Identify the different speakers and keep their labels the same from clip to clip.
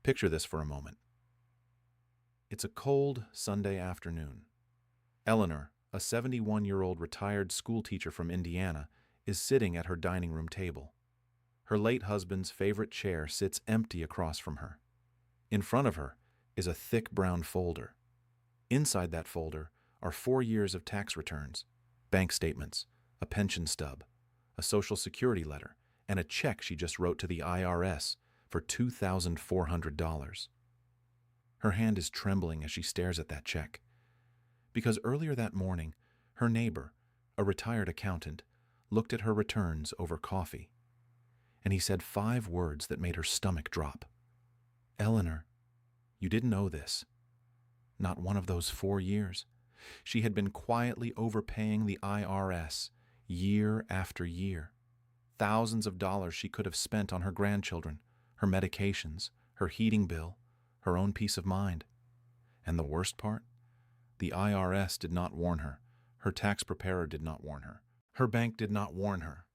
Speaker 1: Picture this for a moment. It's a cold Sunday afternoon. Eleanor, a 71-year-old retired schoolteacher from Indiana, is sitting at her dining room table. Her late husband's favorite chair sits empty across from her. In front of her is a thick brown folder. Inside that folder are 4 years of tax returns, bank statements, a pension stub, a Social Security letter, and a check she just wrote to the IRS for $2,400. Her hand is trembling as she stares at that check, because earlier that morning, her neighbor, a retired accountant, looked at her returns over coffee, and he said 5 words that made her stomach drop. "Eleanor, you didn't owe this. Not one of those 4 years." She had been quietly overpaying the IRS year after year. Thousands of dollars she could have spent on her grandchildren, her medications, her heating bill, her own peace of mind. And the worst part? The IRS did not warn her. Her tax preparer did not warn her. Her bank did not warn her.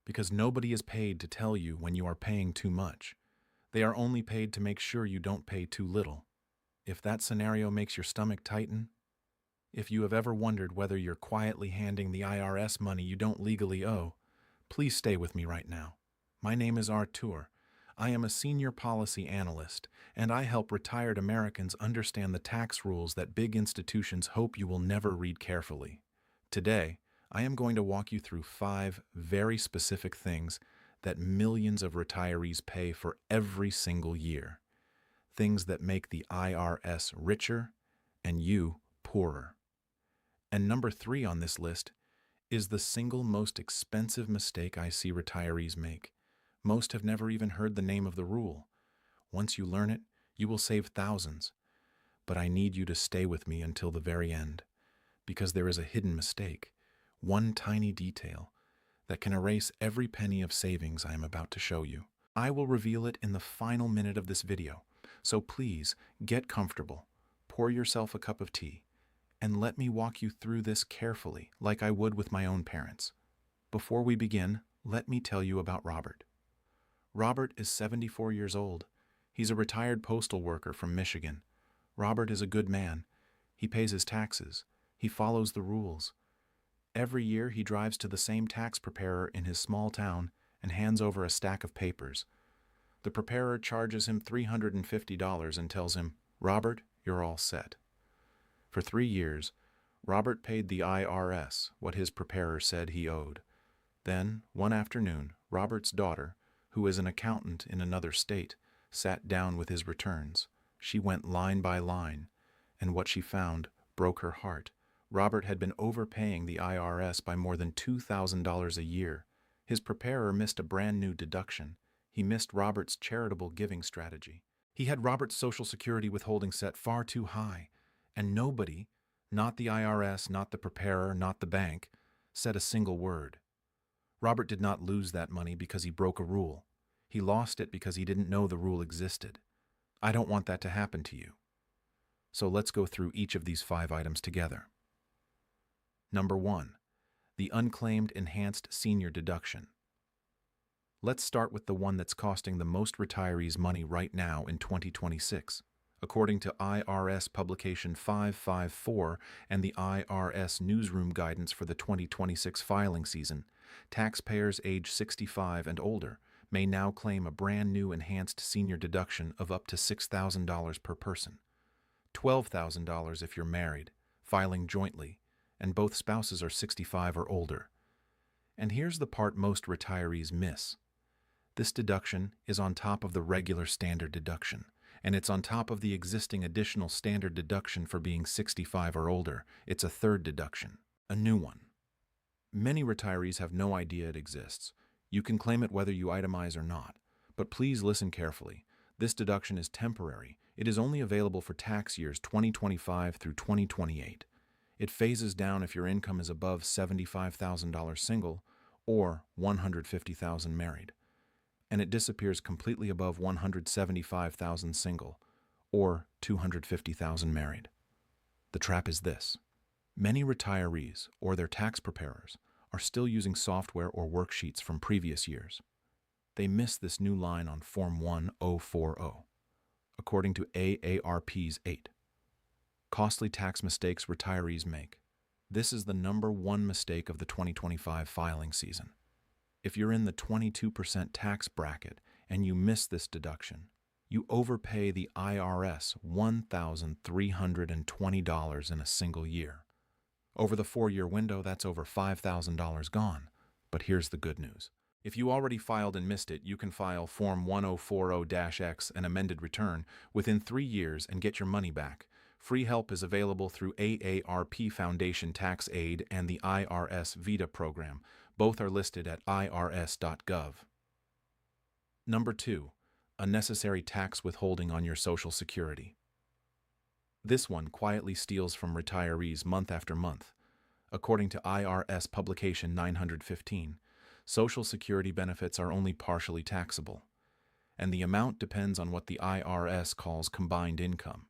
Speaker 1: Because nobody is paid to tell you when you are paying too much. They are only paid to make sure you don't pay too little. If that scenario makes your stomach tighten, if you have ever wondered whether you're quietly handing the IRS money you don't legally owe, please stay with me right now. My name is Artur. I am a senior policy analyst, and I help retired Americans understand the tax rules that big institutions hope you will never read carefully. Today, I am going to walk you through 5 very specific things that millions of retirees pay for every single year. Things that make the IRS richer and you poorer. And number 3 on this list is the single most expensive mistake I see retirees make. Most have never even heard the name of the rule. Once you learn it, you will save thousands. But I need you to stay with me until the very end, because there is a hidden mistake, one tiny detail, that can erase every penny of savings I am about to show you. I will reveal it in the final minute of this video, so please get comfortable, pour yourself a cup of tea, and let me walk you through this carefully, like I would with my own parents. Before we begin, let me tell you about Robert. Robert is 74 years old. He's a retired postal worker from Michigan. Robert is a good man. He pays his taxes. He follows the rules. Every year he drives to the same tax preparer in his small town and hands over a stack of papers. The preparer charges him $350 and tells him, "Robert, you're all set." For 3 years, Robert paid the IRS what his preparer said he owed. Then, one afternoon, Robert's daughter, who is an accountant in another state, sat down with his returns. She went line by line, and what she found broke her heart. Robert had been overpaying the IRS by more than $2,000 a year. His preparer missed a brand new deduction. He missed Robert's charitable giving strategy. He had Robert's Social Security withholding set far too high, and nobody, not the IRS, not the preparer, not the bank, said a single word. Robert did not lose that money because he broke a rule. He lost it because he didn't know the rule existed. I don't want that to happen to you. So let's go through each of these 5 items together. Number 1, the unclaimed Enhanced Senior Deduction. Let's start with the one that's costing the most retirees money right now in 2026. According to IRS Publication 554 and the IRS Newsroom Guidance for the 2026 filing season, taxpayers age 65 and older may now claim a brand new Enhanced Senior Deduction of up to $6,000 per person, $12,000 if you're married, filing jointly, and both spouses are 65 or older. And here's the part most retirees miss. This deduction is on top of the regular standard deduction, and it's on top of the existing additional standard deduction for being 65 or older. It's a third deduction, a new one. Many retirees have no idea it exists. You can claim it whether you itemize or not, but please listen carefully. This deduction is temporary. It is only available for tax years 2025 through 2028. It phases down if your income is above $75,000 single or $150,000 married, and it disappears completely above $175,000 single or $250,000 married. The trap is this. Many retirees or their tax preparers are still using software or worksheets from previous years. They miss this new line on Form 1040. according to AARP's 8 Costly Tax Mistakes Retirees Make. This is the #1 mistake of the 2025 filing season. If you're in the 22% tax bracket and you miss this deduction, you overpay the IRS $1,320 in a single year. Over the 4-year window, that's over $5,000 gone. But here's the good news. If you already filed and missed it, you can file Form 1040-X, an amended return, within 3 years and get your money back. Free help is available through AARP Foundation Tax Aid and the IRS VITA program. Both are listed at irs.gov. Number 2. Unnecessary tax withholding on your Social Security. This one quietly steals from retirees month after month. According to IRS Publication 915, Social Security benefits are only partially taxable, and the amount depends on what the IRS calls combined income.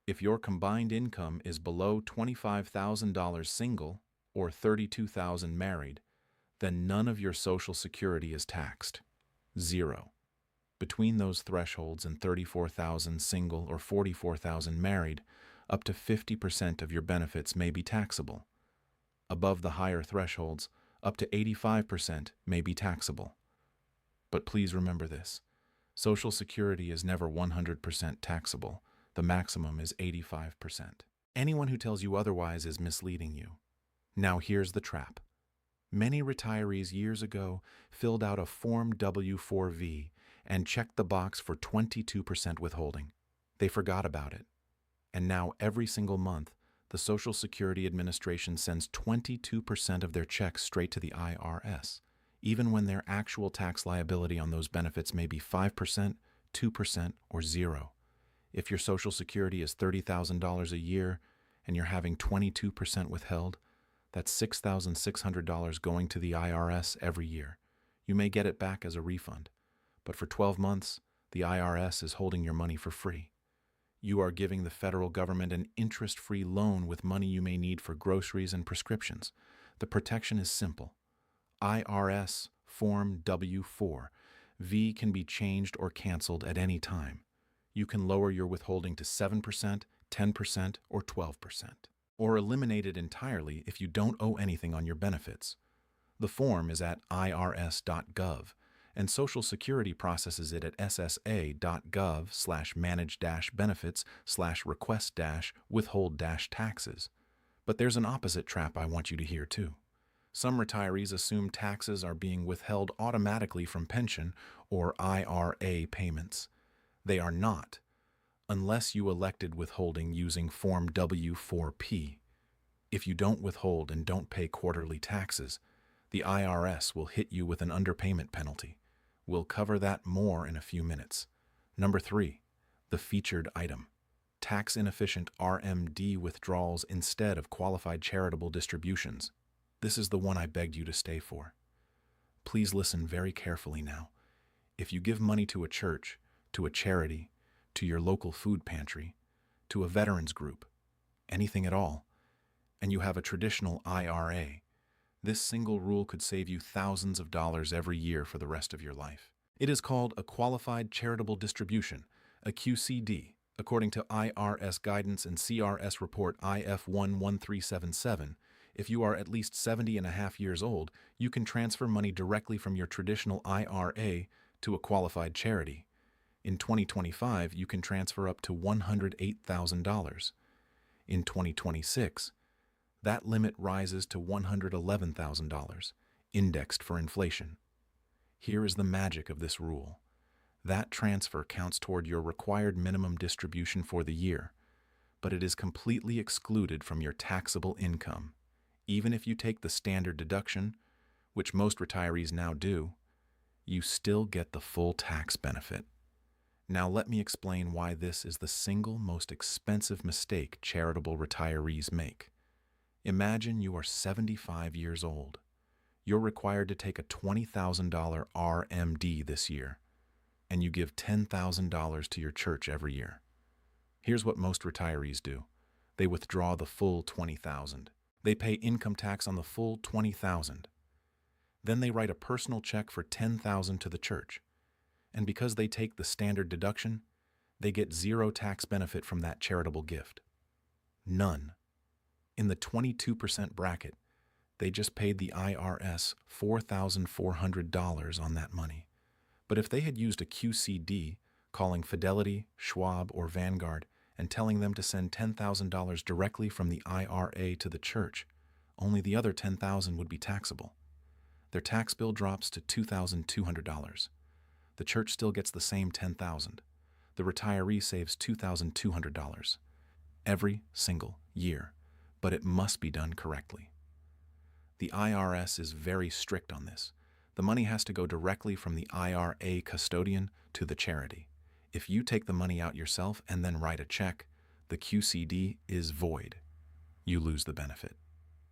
Speaker 1: If your combined income is below $25,000 single or $32,000 married, then none of your Social Security is taxed. 0. Between those thresholds and $34,000 single or $44,000 married, up to 50% of your benefits may be taxable. Above the higher thresholds, up to 85% may be taxable. But please remember this: Social Security is never 100% taxable. The maximum is 85%. Anyone who tells you otherwise is misleading you. Now here's the trap. Many retirees years ago filled out a Form W-4V and checked the box for 22% withholding. They forgot about it. And now every single month, the Social Security Administration sends 22% of their checks straight to the IRS, even when their actual tax liability on those benefits may be 5%, 2%, or 0. If your Social Security is $30,000 a year and you're having 22% withheld, that's $6,600 going to the IRS every year. You may get it back as a refund, but for 12 months, the IRS is holding your money for free. You are giving the federal government an interest-free loan with money you may need for groceries and prescriptions. The protection is simple. IRS Form W-4. V can be changed or canceled at any time. You can lower your withholding to 7%, 10%, or 12%, or eliminate it entirely if you don't owe anything on your benefits. The form is at irs.gov, and Social Security processes it at ssa.gov/manage-benefits/request-withhold-taxes. But there's an opposite trap I want you to hear too. Some retirees assume taxes are being withheld automatically from pension or IRA payments. They are not, unless you elected withholding using Form W-4P. If you don't withhold and don't pay quarterly taxes, the IRS will hit you with an underpayment penalty. We'll cover that more in a few minutes. Number 3, the featured item: tax-inefficient RMD withdrawals instead of qualified charitable distributions. This is the one I begged you to stay for. Please listen very carefully now. If you give money to a church, to a charity, to your local food pantry, to a veterans group, anything at all, and you have a traditional IRA, this single rule could save you thousands of dollars every year for the rest of your life. It is called a Qualified Charitable Distribution, a QCD, according to IRS guidance and CRS report IF11377. If you are at least 70 and a half years old, you can transfer money directly from your traditional IRA to a qualified charity. In 2025, you can transfer up to $108,000. In 2026, that limit rises to $111,000, indexed for inflation. Here is the magic of this rule. That transfer counts toward your required minimum distribution for the year, but it is completely excluded from your taxable income. Even if you take the standard deduction, which most retirees now do, you still get the full tax benefit. Now let me explain why this is the single most expensive mistake charitable retirees make. Imagine you are 75 years old. You're required to take a $20,000 RMD this year, and you give $10,000 to your church every year. Here's what most retirees do. They withdraw the full $20,000. They pay income tax on the full $20,000. Then they write a personal check for $10,000 to the church. And because they take the standard deduction, They get zero tax benefit from that charitable gift. None. In the 22% bracket, they just paid the IRS $4,400 on that money. But if they had used a QCD, calling Fidelity, Schwab, or Vanguard, and telling them to send $10,000 directly from the IRA to the church, only the other $10,000 would be taxable. Their tax bill drops to $2,200. The church still gets the same $10,000. The retiree saves $2,200 every single year, but it must be done correctly. The IRS is very strict on this. The money has to go directly from the IRA custodian to the charity. If you take the money out yourself and then write a check, the QCD is void. You lose the benefit.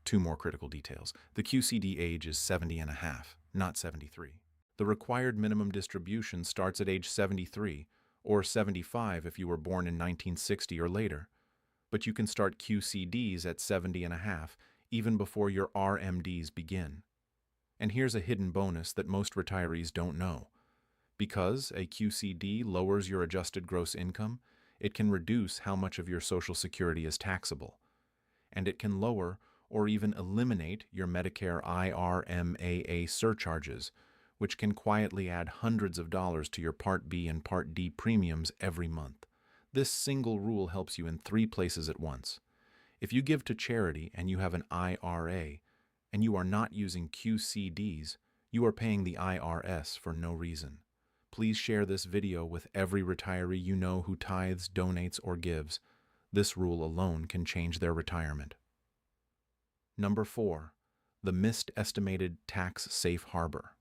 Speaker 1: Two more critical details. The QCD age is 70 and a half, not 73. The required minimum distribution starts at age 73, or 75 if you were born in 1960 or later. But you can start QCDs at 70 and a half, even before your RMDs begin. And here's a hidden bonus that most retirees don't know. Because a QCD lowers your adjusted gross income, it can reduce how much of your Social Security is taxable. And it can lower or even eliminate your Medicare IRMAA surcharges, which can quietly add hundreds of dollars to your Part B and Part D premiums every month. This single rule helps you in 3 places at once. If you give to charity and you have an IRA, and you are not using QCDs, you are paying the IRS for no reason. Please share this video with every retiree you know who tithes, donates, or gives. This rule alone can change their retirement. Number 4, the missed estimated tax safe harbor.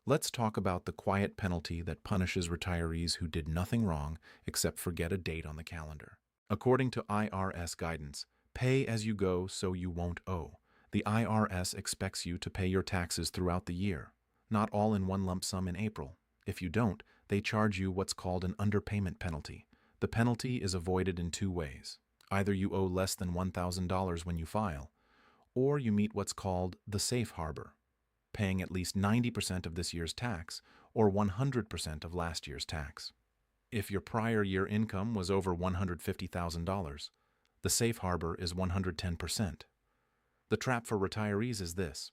Speaker 1: Let's talk about the quiet penalty that punishes retirees who did nothing wrong except forget a date on the calendar. According to IRS guidance, pay as you go so you won't owe. The IRS expects you to pay your taxes throughout the year, not all in one lump sum in April. If you don't, they charge you what's called an underpayment penalty. The penalty is avoided in 2 ways. Either you owe less than $1,000 when you file, or you meet what's called the safe harbor, paying at least 90% of this year's tax or 100% of last year's tax. If your prior year income was over $150,000, the safe harbor is 110%. The trap for retirees is this.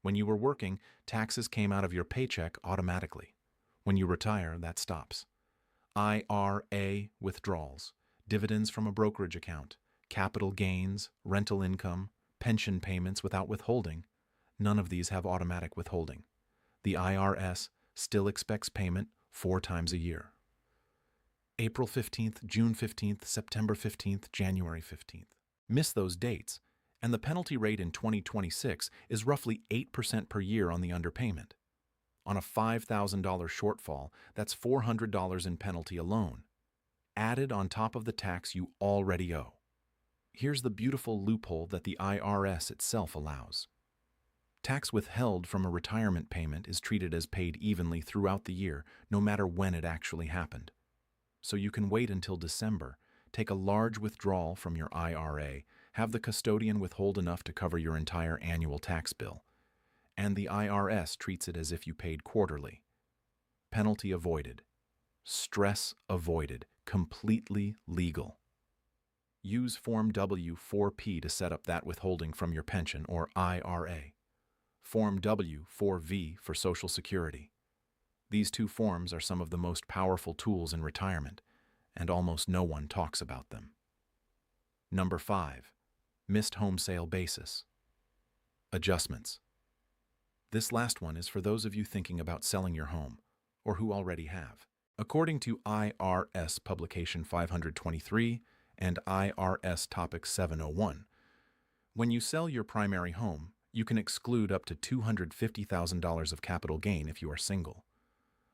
Speaker 1: When you were working, taxes came out of your paycheck automatically. When you retire, that stops. IRA withdrawals, dividends from a brokerage account, capital gains, rental income, pension payments without withholding, none of these have automatic withholding. The IRS still expects payment 4 times a year. April 15th, June 15th, September 15th, January 15th. Miss those dates, and the penalty rate in 2026 is roughly 8% per year on the underpayment. On a $5,000 shortfall, that's $400 in penalty alone, added on top of the tax you already owe. Here's the beautiful loophole that the IRS itself allows. Tax withheld from a retirement payment is treated as paid evenly throughout the year, no matter when it actually happened. So you can wait until December, take a large withdrawal from your IRA, have the custodian withhold enough to cover your entire annual tax bill, and the IRS treats it as if you paid quarterly. Penalty avoided. Stress avoided. Completely legal. Use Form W-4P to set up that withholding from your pension or IRA. Form W-4V for Social Security. These 2 forms are some of the most powerful tools in retirement, and almost no one talks about them. Number 5, missed home sale basis. Adjustments. This last one is for those of you thinking about selling your home, or who already have. According to IRS Publication 523 and IRS Topic 701, when you sell your primary home, you can exclude up to $250,000 of capital gain if you are single,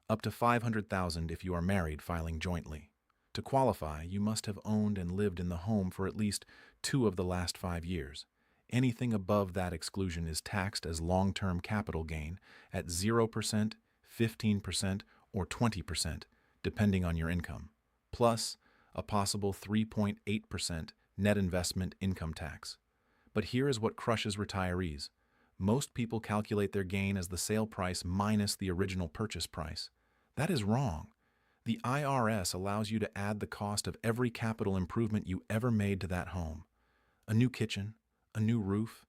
Speaker 1: up to $500,000 if you are married filing jointly. To qualify, you must have owned and lived in the home for at least 2 of the last 5 years. Anything above that exclusion is taxed as long-term capital gain at 0%, 15%, or 20%, depending on your income, plus a possible 3.8% net investment income tax. But here is what crushes retirees. Most people calculate their gain as the sale price minus the original purchase price. That is wrong. The IRS allows you to add the cost of every capital improvement you ever made to that home. A new kitchen, a new roof,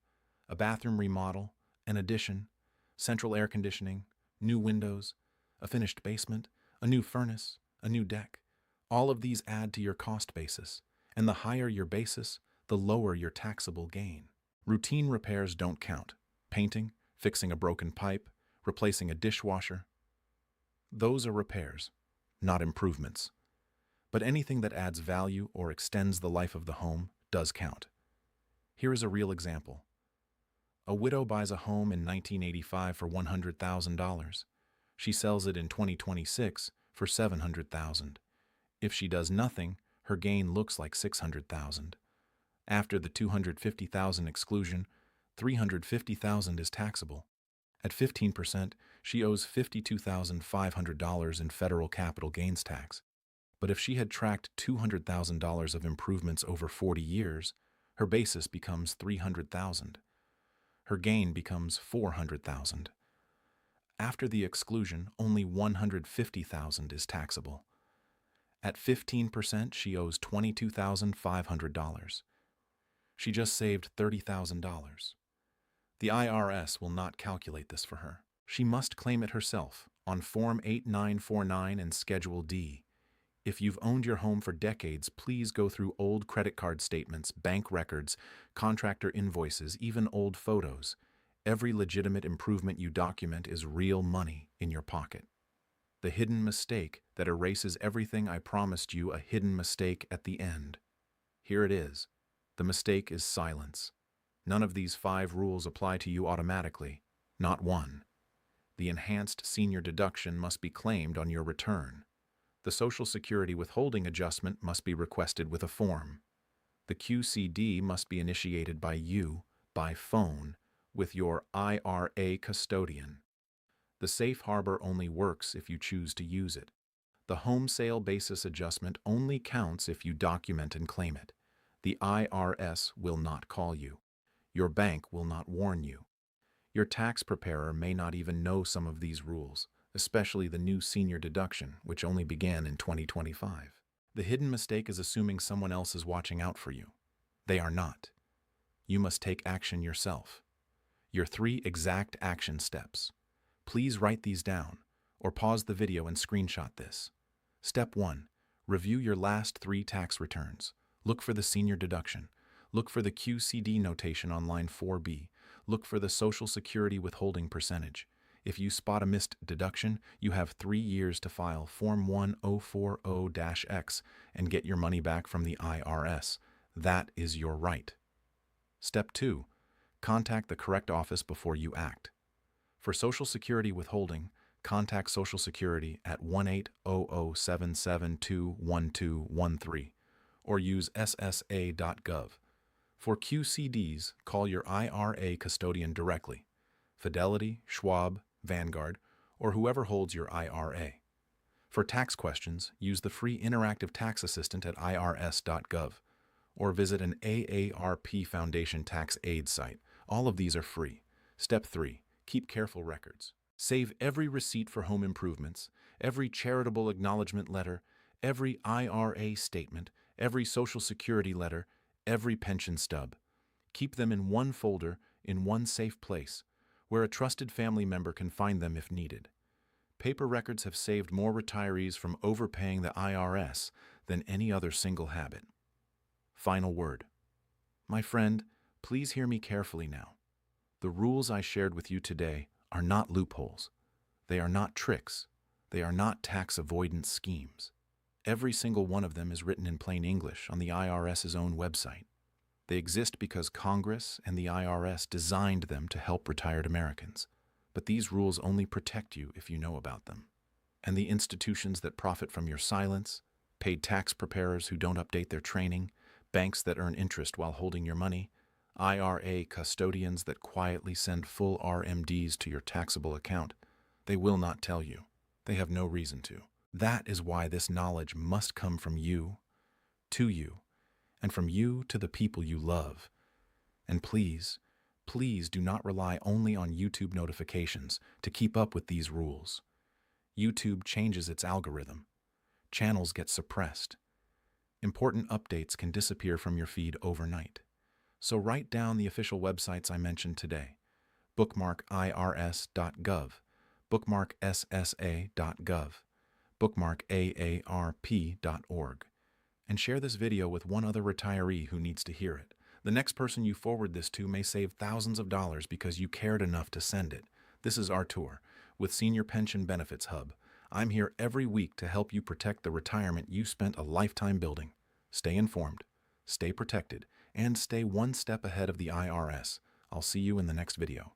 Speaker 1: a bathroom remodel, an addition, central air conditioning, new windows, a finished basement, a new furnace, a new deck. All of these add to your cost basis, and the higher your basis, the lower your taxable gain. Routine repairs don't count. Painting, fixing a broken pipe, replacing a dishwasher. Those are repairs, not improvements. But anything that adds value or extends the life of the home does count. Here is a real example. A widow buys a home in 1985 for $100,000. She sells it in 2026 for $700,000. If she does nothing, her gain looks like $600,000. After the $250,000 exclusion, $350,000 is taxable. At 15%, she owes $52,500 in federal capital gains tax. But if she had tracked $200,000 of improvements over 40 years, her basis becomes $300,000. Her gain becomes $400,000. After the exclusion, only $150,000 is taxable. At 15%, she owes $22,500. She just saved $30,000. The IRS will not calculate this for her. She must claim it herself on Form 8949 and Schedule D. If you've owned your home for decades, please go through old credit card statements, bank records, contractor invoices, even old photos. Every legitimate improvement you document is real money in your pocket. The hidden mistake that erases everything I promised you, a hidden mistake at the end. Here it is. The mistake is silence. None of these 5 rules apply to you automatically. Not one. The Enhanced Senior Deduction must be claimed on your return. The Social Security withholding adjustment must be requested with a form. The QCD must be initiated by you, by phone, with your IRA custodian. The Safe Harbor only works if you choose to use it. The home sale basis adjustment only counts if you document and claim it. The IRS will not call you. Your bank will not warn you. Your tax preparer may not even know some of these rules, especially the new senior deduction, which only began in 2025. The hidden mistake is assuming someone else is watching out for you. They are not. You must take action yourself. Your 3 exact action steps. Please write these down, or pause the video and screenshot this. Step 1. Review your last 3 tax returns. Look for the senior deduction. Look for the QCD notation on line 4B. Look for the Social Security withholding percentage. If you spot a missed deduction, you have 3 years to file Form 1040-X and get your money back from the IRS. That is your right. Step 2. Contact the correct office before you act. For Social Security withholding, contact Social Security at 1-800-772-1213 or use ssa.gov. For QCDs, call your IRA custodian directly, Fidelity, Schwab, Vanguard, or whoever holds your IRA. For tax questions, use the free interactive tax assistant at irs.gov or visit an AARP Foundation tax aid site. All of these are free. Step 3. Keep careful records. Save every receipt for home improvements, every charitable acknowledgement letter, every IRA statement, every Social Security letter, every pension stub. Keep them in one folder in one safe place, where a trusted family member can find them if needed. Paper records have saved more retirees from overpaying the IRS than any other single habit. Final word. My friend, please hear me carefully now. The rules I shared with you today are not loopholes. They are not tricks. They are not tax avoidance schemes. Every single one of them is written in plain English on the IRS's own website. They exist because Congress and the IRS designed them to help retired Americans. But these rules only protect you if you know about them. And the institutions that profit from your silence, paid tax preparers who don't update their training, banks that earn interest while holding your money, IRA custodians that quietly send full RMDs to your taxable account, they will not tell you. They have no reason to. That is why this knowledge must come from you, to you, and from you to the people you love. And please, please do not rely only on YouTube notifications to keep up with these rules. YouTube changes its algorithm. Channels get suppressed. Important updates can disappear from your feed overnight. So write down the official websites I mentioned today. Bookmark irs.gov, bookmark ssa.gov, bookmark aarp.org, and share this video with one other retiree who needs to hear it. The next person you forward this to may save thousands of dollars because you cared enough to send it. This is Artur with Senior Pension Benefits Hub. I'm here every week to help you protect the retirement you spent a lifetime building. Stay informed, stay protected, and stay one step ahead of the IRS. I'll see you in the next video.